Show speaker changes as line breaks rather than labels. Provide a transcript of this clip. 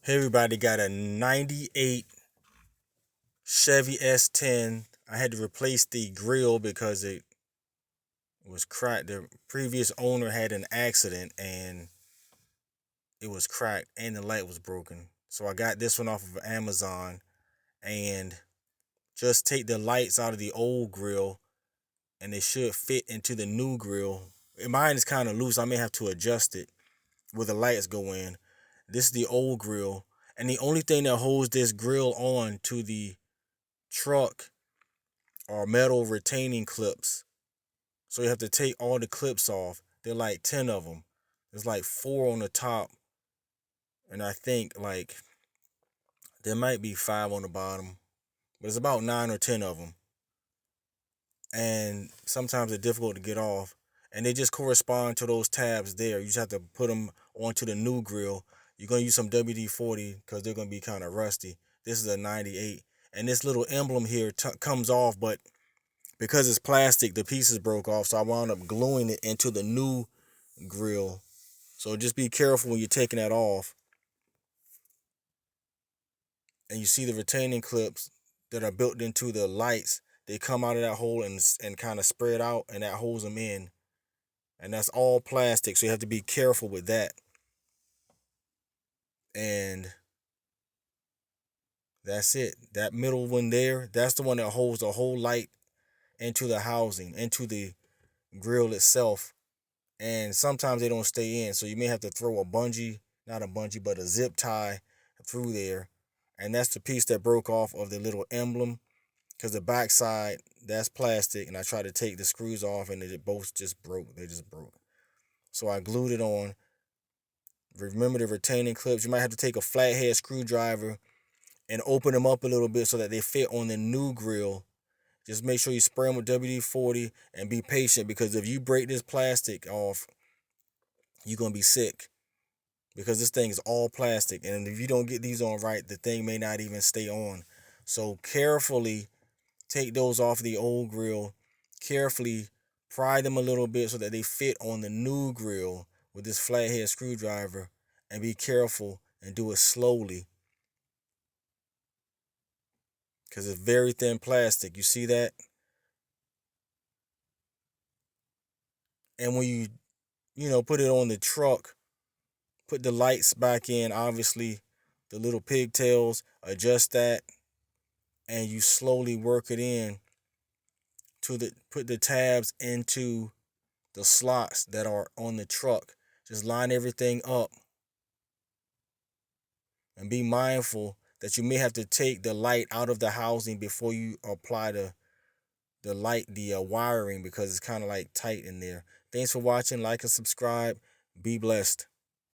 Hey everybody, got a 98 Chevy S10. I had to replace the grill because it was cracked. The previous owner had an accident and it was cracked and the light was broken. So I got this one off of Amazon and just take the lights out of the old grill and they should fit into the new grill. Mine is kind of loose. I may have to adjust it where the lights go in. This is the old grill. And the only thing that holds this grill on to the truck are metal retaining clips. So you have to take all the clips off. There are like 10 of them. There's like 4 on the top. And I think like there might be 5 on the bottom. But it's about 9 or 10 of them. And sometimes they're difficult to get off. And they just correspond to those tabs there. You just have to put them onto the new grill. You're going to use some WD-40 because they're going to be kind of rusty. This is a 98. And this little emblem here comes off, but because it's plastic, the pieces broke off, so I wound up gluing it into the new grill. So just be careful when you're taking that off. And you see the retaining clips that are built into the lights. They come out of that hole and kind of spread out, and that holds them in. And that's all plastic, so you have to be careful with that. And that's it. That middle one there, that's the one that holds the whole light into the housing, into the grill itself. And sometimes they don't stay in, so you may have to throw not a bungee, but a zip tie through there. And that's the piece that broke off of the little emblem, because the backside, that's plastic, and I tried to take the screws off and it both just broke. They just broke. So I glued it on. Remember the retaining clips. You might have to take a flathead screwdriver and open them up a little bit so that they fit on the new grill. Just make sure you spray them with WD-40 and be patient, because if you break this plastic off, you're going to be sick, because this thing is all plastic. And if you don't get these on right, the thing may not even stay on. So carefully take those off the old grill. Carefully pry them a little bit so that they fit on the new grill with this flathead screwdriver. And be careful and do it slowly, because it's very thin plastic. You see that? And when you put it on the truck, put the lights back in, obviously the little pigtails, adjust that, and you slowly work it in put the tabs into the slots that are on the truck. Just line everything up and be mindful that you may have to take the light out of the housing before you apply the wiring, because it's kind of like tight in there. Thanks for watching. Like and subscribe. Be blessed.